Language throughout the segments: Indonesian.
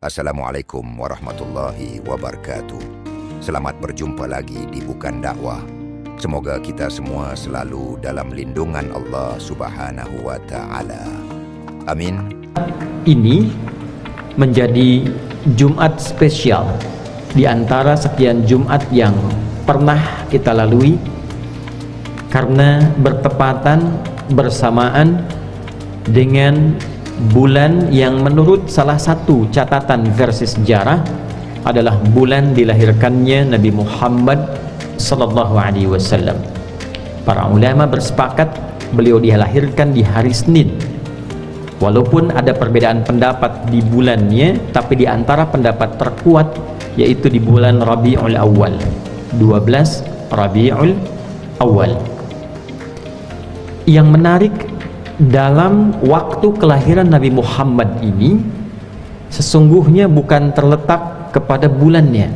Assalamualaikum warahmatullahi wabarakatuh. Selamat berjumpa lagi di Bukan Dakwah. Semoga kita semua selalu dalam lindungan Allah Subhanahu wa Ta'ala. Amin. Ini menjadi Jumat spesial di antara sekian Jumat yang pernah kita lalui, karena bertepatan bersamaan dengan bulan yang menurut salah satu catatan versi sejarah adalah bulan dilahirkannya Nabi Muhammad sallallahu alaihi wasallam. Para ulama bersepakat beliau dilahirkan di hari Senin. Walaupun ada perbedaan pendapat di bulannya, tapi di antara pendapat terkuat yaitu di bulan Rabiul Awal, 12 Rabiul Awal. Yang menarik dalam waktu kelahiran Nabi Muhammad ini sesungguhnya bukan terletak kepada bulannya,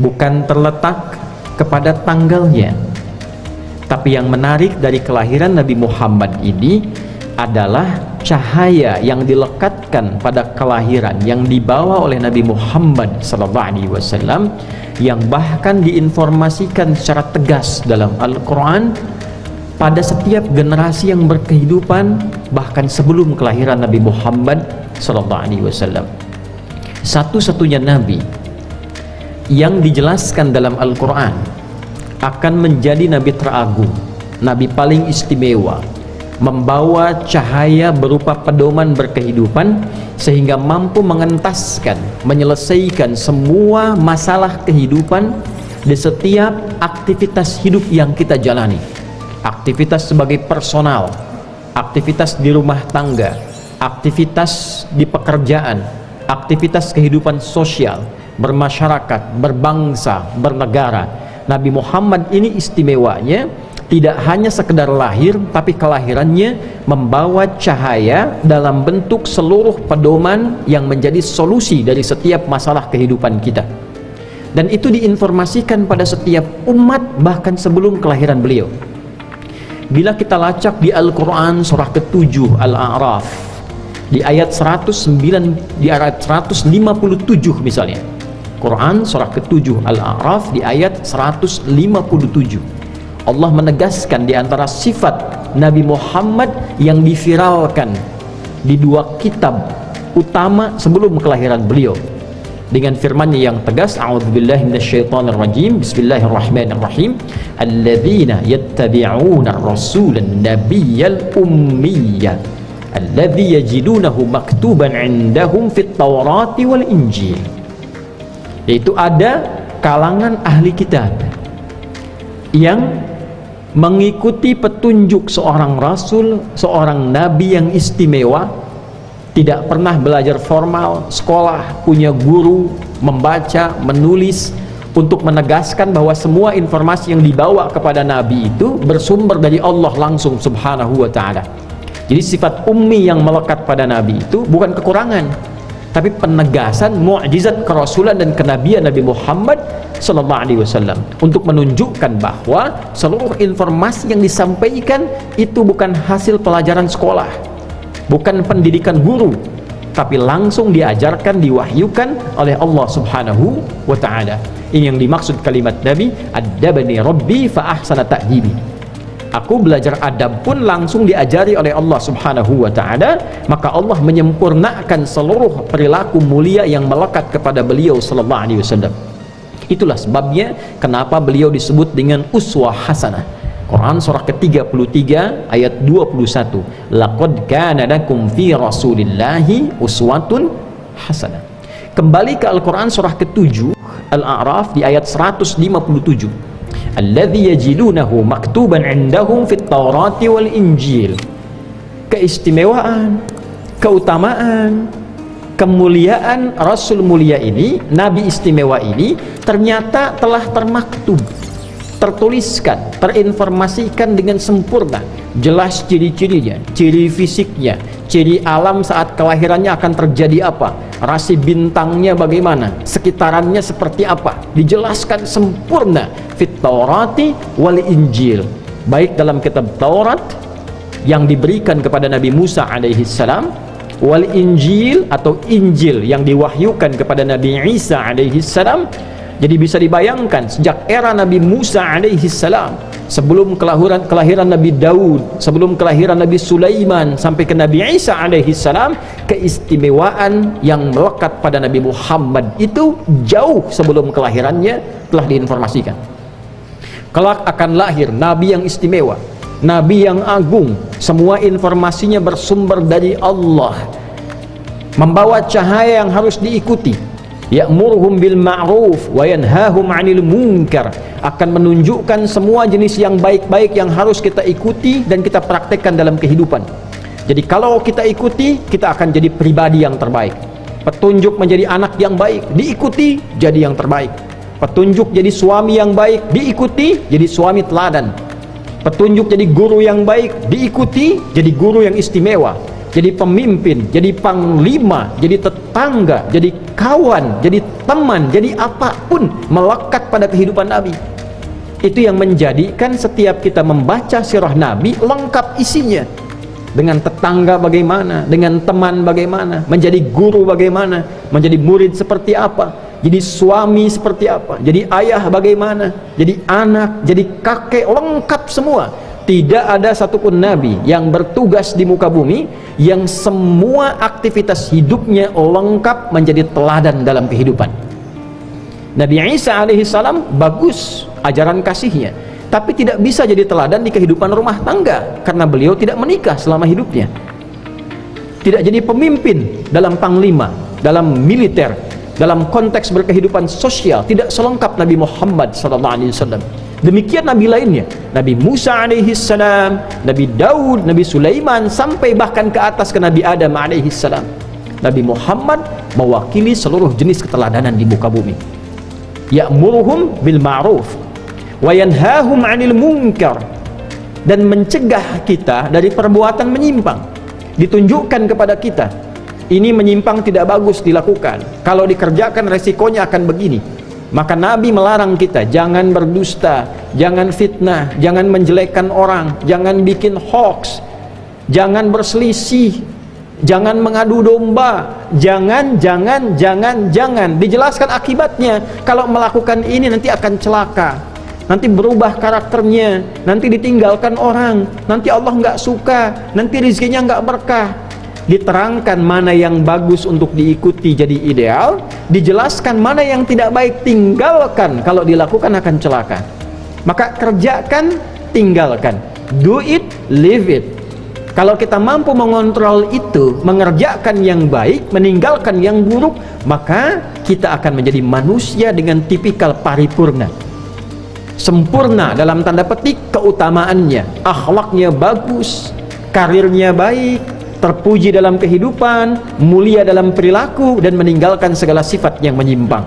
bukan terletak kepada tanggalnya, tapi yang menarik dari kelahiran Nabi Muhammad ini adalah cahaya yang dilekatkan pada kelahiran yang dibawa oleh Nabi Muhammad SAW, yang bahkan diinformasikan secara tegas dalam Al-Quran pada setiap generasi yang berkehidupan bahkan sebelum kelahiran Nabi Muhammad SAW. Satu-satunya Nabi yang dijelaskan dalam Al-Quran akan menjadi Nabi teragung, Nabi paling istimewa, membawa cahaya berupa pedoman berkehidupan sehingga mampu mengentaskan, menyelesaikan semua masalah kehidupan di setiap aktivitas hidup yang kita jalani. Aktivitas sebagai personal, aktivitas di rumah tangga, aktivitas di pekerjaan, aktivitas kehidupan sosial, bermasyarakat, berbangsa, bernegara. Nabi Muhammad ini istimewanya tidak hanya sekedar lahir, tapi kelahirannya membawa cahaya dalam bentuk seluruh pedoman yang menjadi solusi dari setiap masalah kehidupan kita. Dan itu diinformasikan pada setiap umat bahkan sebelum kelahiran beliau. Bila kita lacak di Al-Quran surah ke-7 Al-A'raf di ayat 109, di ayat 157 misalnya, Quran surah ke-7 Al-A'raf di ayat 157, Allah menegaskan di antara sifat Nabi Muhammad yang diviralkan di dua kitab utama sebelum kelahiran beliau dengan firman-Nya yang tegas, a'udzubillahi minasyaitonirrajim, bismillahirrahmanirrahim, alladzina yattabi'una ar-rasulan nabiyyal ummiyya alladzi yajidunahu maktuban 'indahum fit taurati wal injil. Yaitu ada kalangan ahli kitab yang mengikuti petunjuk seorang rasul, seorang nabi yang istimewa, tidak pernah belajar formal, sekolah, punya guru, membaca, menulis, untuk menegaskan bahwa semua informasi yang dibawa kepada Nabi itu bersumber dari Allah langsung subhanahu wa ta'ala. Jadi sifat ummi yang melekat pada Nabi itu bukan kekurangan, tapi penegasan mukjizat kerasulan dan kenabian Nabi Muhammad sallallahu alaihi wasallam untuk menunjukkan bahwa seluruh informasi yang disampaikan itu bukan hasil pelajaran sekolah, bukan pendidikan guru, tapi langsung diajarkan, diwahyukan oleh Allah subhanahu wa ta'ala. Ini yang dimaksud kalimat Nabi, addabani rabbi fa ahsana ta'dibi. Aku belajar adab pun langsung diajari oleh Allah subhanahu wa ta'ala, maka Allah menyempurnakan seluruh perilaku mulia yang melekat kepada beliau sallallahu alaihi wasallam. Itulah sebabnya kenapa beliau disebut dengan uswah hasanah. Quran surah ke-33 ayat 21, laqad kana lakum fi rasulillahi uswatun hasanah. Kembali ke Al-Quran surah ke-7 Al-A'raf di ayat 157, alladzi yajidunahu maktuban 'indahum fit taurati wal injil. Keistimewaan, keutamaan, kemuliaan Rasul mulia ini, Nabi istimewa ini ternyata telah termaktub, tertuliskan, terinformasikan dengan sempurna, jelas ciri-cirinya, ciri fisiknya, ciri alam saat kelahirannya akan terjadi apa, rasi bintangnya bagaimana, sekitarannya seperti apa, dijelaskan sempurna fit taurati wal injil, baik dalam kitab Taurat yang diberikan kepada Nabi Musa alaihi salam wal Injil atau Injil yang diwahyukan kepada Nabi Isa alaihi salam. Jadi bisa dibayangkan sejak era Nabi Musa alaihi salam, sebelum kelahiran Nabi Daud, sebelum kelahiran Nabi Sulaiman sampai ke Nabi Isa alaihi salam, keistimewaan yang melekat pada Nabi Muhammad itu jauh sebelum kelahirannya telah diinformasikan. Kelak akan lahir nabi yang istimewa, nabi yang agung, semua informasinya bersumber dari Allah, membawa cahaya yang harus diikuti. Ya'muruhum bil ma'ruf wa yanhahum 'anil munkar, akan menunjukkan semua jenis yang baik-baik yang harus kita ikuti dan kita praktekkan dalam kehidupan. Jadi kalau kita ikuti, kita akan jadi pribadi yang terbaik. Petunjuk menjadi anak yang baik, diikuti jadi yang terbaik. Petunjuk jadi suami yang baik, diikuti jadi suami teladan. Petunjuk jadi guru yang baik, diikuti jadi guru yang istimewa. Jadi pemimpin, jadi panglima, jadi tetangga, jadi kawan, jadi teman, jadi apapun melekat pada kehidupan Nabi. Itu yang menjadikan setiap kita membaca sirah Nabi lengkap isinya. Dengan tetangga bagaimana, dengan teman bagaimana, menjadi guru bagaimana, menjadi murid seperti apa, jadi suami seperti apa, jadi ayah bagaimana, jadi anak, jadi kakek, lengkap semua. Tidak ada satupun nabi yang bertugas di muka bumi yang semua aktivitas hidupnya lengkap menjadi teladan dalam kehidupan. Nabi Isa alaihissalam bagus ajaran kasihnya, tapi tidak bisa jadi teladan di kehidupan rumah tangga karena beliau tidak menikah selama hidupnya. Tidak jadi pemimpin dalam panglima, dalam militer, dalam konteks berkehidupan sosial, tidak selengkap Nabi Muhammad SAW. Demikian nabi lainnya, Nabi Musa alaihi salam, Nabi Daud, Nabi Sulaiman, sampai bahkan ke atas ke Nabi Adam alaihi salam. Nabi Muhammad mewakili seluruh jenis keteladanan di muka bumi. Ya'muruhum bil ma'ruf wa yanhahum 'anil munkar, dan mencegah kita dari perbuatan menyimpang. Ditunjukkan kepada kita, ini menyimpang tidak bagus dilakukan. Kalau dikerjakan resikonya akan begini. Maka Nabi melarang kita, jangan berdusta, jangan fitnah, jangan menjelekkan orang, jangan bikin hoax, jangan berselisih, jangan mengadu domba, jangan. Dijelaskan akibatnya. Kalau melakukan ini nanti akan celaka, nanti berubah karakternya, nanti ditinggalkan orang, nanti Allah nggak suka, nanti rezekinya nggak berkah. Diterangkan mana yang bagus untuk diikuti jadi ideal, dijelaskan mana yang tidak baik tinggalkan, kalau dilakukan akan celaka. Maka kerjakan, tinggalkan, do it, leave it. Kalau kita mampu mengontrol itu, mengerjakan yang baik, meninggalkan yang buruk, maka kita akan menjadi manusia dengan tipikal paripurna, sempurna dalam tanda petik keutamaannya, akhlaknya bagus, karirnya baik, terpuji dalam kehidupan, mulia dalam perilaku, dan meninggalkan segala sifat yang menyimpang.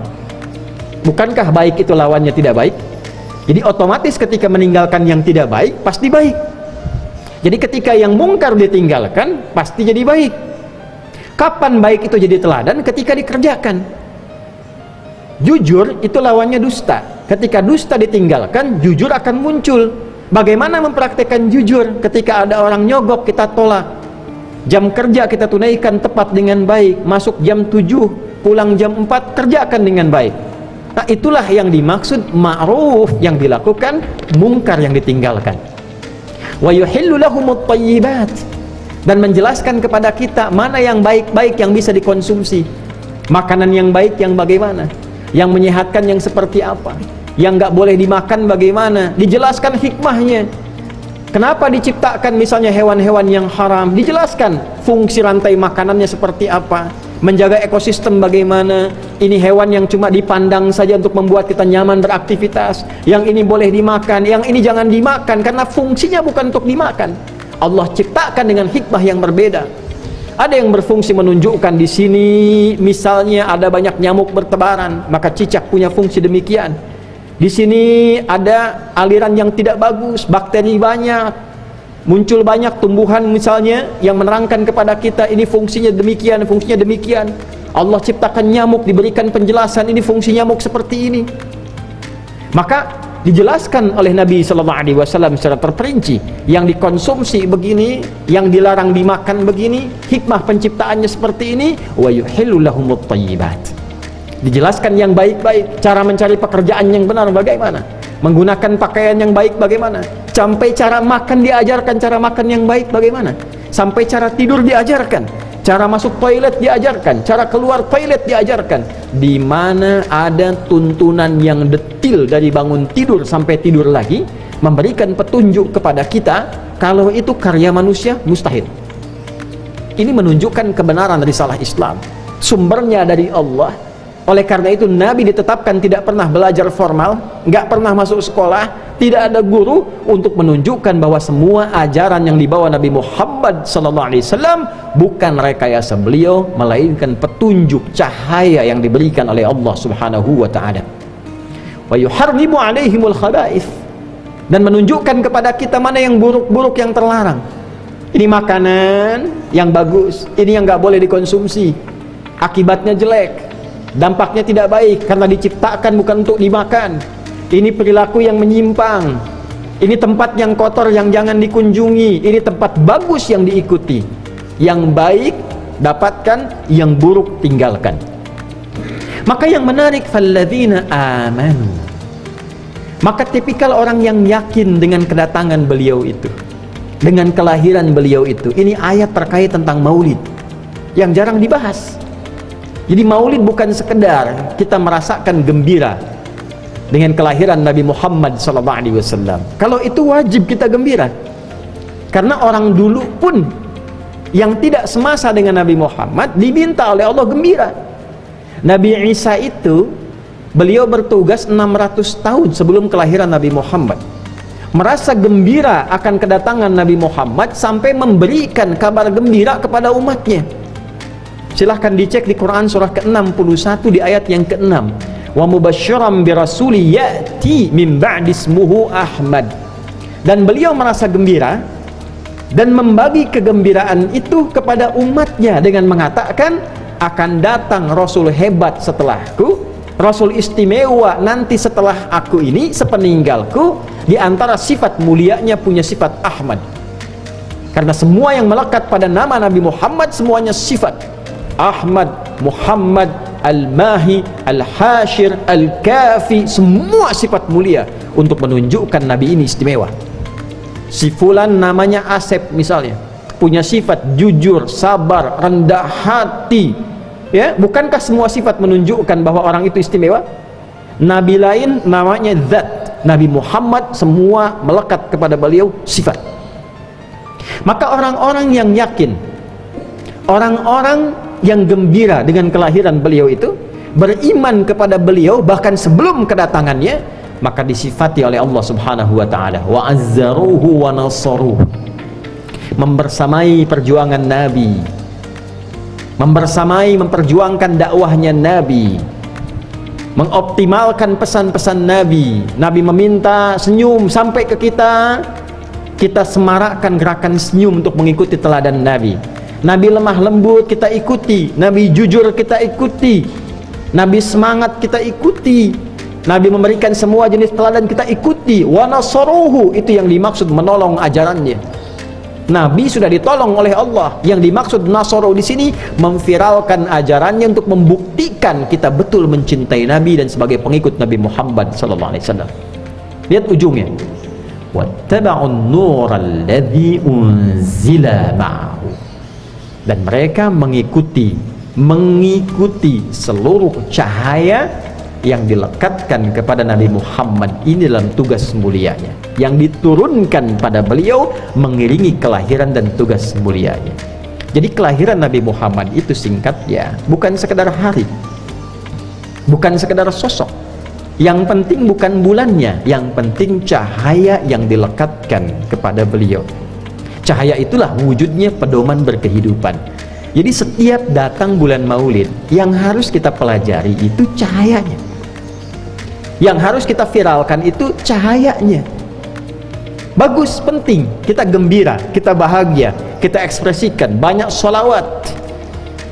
Bukankah baik itu lawannya tidak baik? Jadi otomatis ketika meninggalkan yang tidak baik, pasti baik. Jadi ketika yang mungkar ditinggalkan, pasti jadi baik. Kapan baik itu jadi teladan? Ketika dikerjakan. Jujur itu lawannya dusta. Ketika dusta ditinggalkan, jujur akan muncul. Bagaimana mempraktekkan jujur? Ketika ada orang nyogok, kita tolak. Jam kerja kita tunaikan tepat dengan baik, masuk jam 7, pulang jam 4, kerjakan dengan baik. Nah, itulah yang dimaksud ma'ruf yang dilakukan, mungkar yang ditinggalkan. Wa yuhillu lahumut thayyibat, dan menjelaskan kepada kita mana yang baik-baik yang bisa dikonsumsi. Makanan yang baik yang bagaimana, yang menyehatkan yang seperti apa, yang nggak boleh dimakan bagaimana, dijelaskan hikmahnya. Kenapa diciptakan misalnya hewan-hewan yang haram, dijelaskan fungsi rantai makanannya seperti apa, menjaga ekosistem bagaimana. Ini hewan yang cuma dipandang saja untuk membuat kita nyaman beraktivitas, yang ini boleh dimakan, yang ini jangan dimakan karena fungsinya bukan untuk dimakan. Allah ciptakan dengan hikmah yang berbeda. Ada yang berfungsi menunjukkan di sini misalnya ada banyak nyamuk bertebaran, maka cicak punya fungsi demikian. Di sini ada aliran yang tidak bagus, bakteri banyak, muncul banyak tumbuhan misalnya yang menerangkan kepada kita ini fungsinya demikian, fungsinya demikian. Allah ciptakan nyamuk, diberikan penjelasan ini fungsi nyamuk seperti ini. Maka dijelaskan oleh Nabi sallallahu alaihi wasallam secara terperinci, yang dikonsumsi begini, yang dilarang dimakan begini, hikmah penciptaannya seperti ini, wa yuhillu lahumut thayyibat. Dijelaskan yang baik-baik, cara mencari pekerjaan yang benar bagaimana, menggunakan pakaian yang baik bagaimana, sampai cara makan diajarkan, cara makan yang baik bagaimana, sampai cara tidur diajarkan, cara masuk toilet diajarkan, cara keluar toilet diajarkan. Di mana ada tuntunan yang detil dari bangun tidur sampai tidur lagi, memberikan petunjuk kepada kita kalau itu karya manusia mustahil. Ini menunjukkan kebenaran risalah Islam, sumbernya dari Allah. Oleh karena itu Nabi ditetapkan tidak pernah belajar formal, nggak pernah masuk sekolah, tidak ada guru, untuk menunjukkan bahwa semua ajaran yang dibawa Nabi Muhammad SAW bukan rekayasa beliau, melainkan petunjuk cahaya yang diberikan oleh Allah Subhanahu wa Ta'ala. Wa yuharrimu alaihimul khaba'ith, dan menunjukkan kepada kita mana yang buruk-buruk, yang terlarang. Ini makanan yang bagus, ini yang nggak boleh dikonsumsi, akibatnya jelek, dampaknya tidak baik karena diciptakan bukan untuk dimakan. Ini perilaku yang menyimpang, ini tempat yang kotor yang jangan dikunjungi, ini tempat bagus yang diikuti, yang baik dapatkan, yang buruk tinggalkan. Maka yang menarik, falladzina amanu, maka tipikal orang yang yakin dengan kedatangan beliau itu, dengan kelahiran beliau itu. Ini ayat terkait tentang maulid yang jarang dibahas. Jadi maulid bukan sekedar kita merasakan gembira dengan kelahiran Nabi Muhammad SAW. Kalau itu wajib kita gembira, karena orang dulu pun yang tidak semasa dengan Nabi Muhammad diminta oleh Allah gembira. Nabi Isa itu beliau bertugas 600 tahun sebelum kelahiran Nabi Muhammad, merasa gembira akan kedatangan Nabi Muhammad sampai memberikan kabar gembira kepada umatnya. Silahkan dicek di Quran surah ke-61 di ayat yang ke-6. Wa mubasysyiran bi rasuli ya'ti min ba'di ismuhu Ahmad. Dan beliau merasa gembira dan membagi kegembiraan itu kepada umatnya dengan mengatakan, akan datang Rasul hebat setelahku, Rasul istimewa nanti setelah aku ini, sepeninggalku. Di antara sifat mulianya punya sifat Ahmad, karena semua yang melekat pada nama Nabi Muhammad semuanya sifat Ahmad, Muhammad, Al-Mahi, Al-Hashir, Al-Kafi, semua sifat mulia untuk menunjukkan Nabi ini istimewa. Si fulan namanya Asep misalnya, punya sifat jujur, sabar, rendah hati, ya, bukankah semua sifat menunjukkan bahwa orang itu istimewa? Nabi lain namanya Zat, Nabi Muhammad semua melekat kepada beliau sifat. Maka orang-orang yang yakin, orang-orang yang gembira dengan kelahiran beliau itu, beriman kepada beliau bahkan sebelum kedatangannya, maka disifati oleh Allah Subhanahu wa Ta'ala, wa azzaruhu wa nasaruhu, membersamai perjuangan Nabi, membersamai memperjuangkan dakwahnya Nabi, mengoptimalkan pesan-pesan Nabi. Nabi meminta senyum sampai ke kita, kita semarakkan gerakan senyum untuk mengikuti teladan Nabi. Nabi lemah lembut kita ikuti, Nabi jujur kita ikuti, Nabi semangat kita ikuti, Nabi memberikan semua jenis teladan kita ikuti. Wa nasaruhu, itu yang dimaksud menolong ajarannya. Nabi sudah ditolong oleh Allah. Yang dimaksud nasaru di sini memviralkan ajarannya untuk membuktikan kita betul mencintai Nabi dan sebagai pengikut Nabi Muhammad SAW. Lihat ujungnya, wattaba'un nural ladzi unzila ma'ahu, dan mereka mengikuti seluruh cahaya yang dilekatkan kepada Nabi Muhammad ini dalam tugas mulianya, yang diturunkan pada beliau mengiringi kelahiran dan tugas mulianya. Jadi kelahiran Nabi Muhammad itu singkatnya bukan sekedar hari, bukan sekedar sosok. Yang penting bukan bulannya, yang penting cahaya yang dilekatkan kepada beliau. Cahaya itulah wujudnya pedoman berkehidupan. Jadi setiap datang bulan Maulid, yang harus kita pelajari itu cahayanya, yang harus kita viralkan itu cahayanya. Bagus, penting, kita gembira, kita bahagia, kita ekspresikan, banyak sholawat,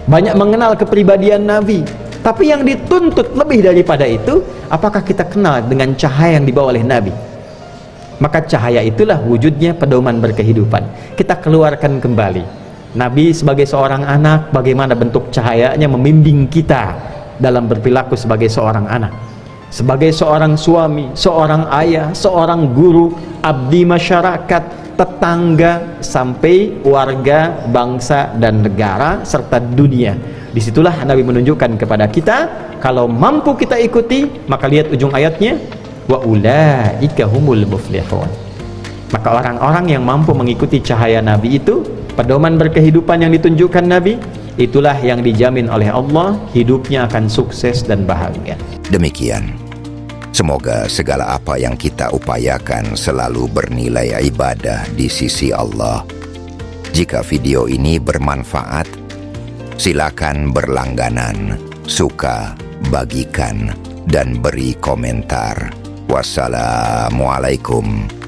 banyak mengenal kepribadian Nabi. Tapi yang dituntut lebih daripada itu, apakah kita kenal dengan cahaya yang dibawa oleh Nabi? Maka cahaya itulah wujudnya pedoman berkehidupan. Kita keluarkan kembali Nabi sebagai seorang anak, bagaimana bentuk cahayanya membimbing kita dalam berperilaku sebagai seorang anak, sebagai seorang suami, seorang ayah, seorang guru, abdi masyarakat, tetangga, sampai warga, bangsa dan negara serta dunia. Disitulah Nabi menunjukkan kepada kita, kalau mampu kita ikuti, maka lihat ujung ayatnya, wa ulaika humul muflihun. Maka orang-orang yang mampu mengikuti cahaya Nabi itu, pedoman berkehidupan yang ditunjukkan Nabi, itulah yang dijamin oleh Allah hidupnya akan sukses dan bahagia. Demikian, semoga segala apa yang kita upayakan selalu bernilai ibadah di sisi Allah. Jika video ini bermanfaat, silakan berlangganan, suka, bagikan, dan beri komentar. Wassalamualaikum